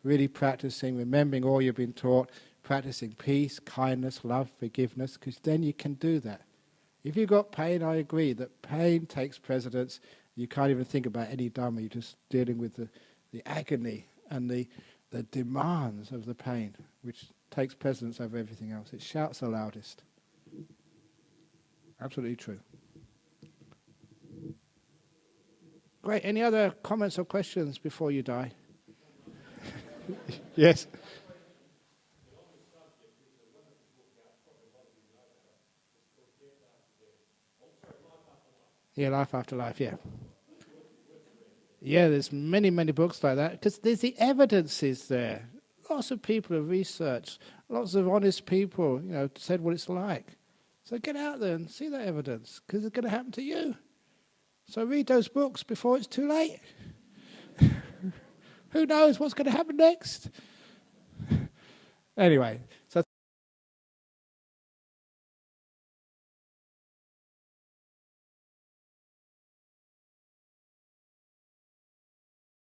really practicing, remembering all you've been taught, practicing peace, kindness, love, forgiveness, because then you can do that. If you've got pain, I agree that pain takes precedence. You can't even think about any Dhamma. You're just dealing with the agony and the demands of the pain, which takes precedence over everything else. It shouts the loudest. Absolutely true. Great. Any other comments or questions before you die? Yes. Yeah, Life After Life, yeah. Yeah, there's many, many books like that, because there's the evidence is there. Lots of people have researched, lots of honest people, said what it's like. So get out there and see that evidence, because it's going to happen to you. So read those books before it's too late. Who knows what's going to happen next? Anyway,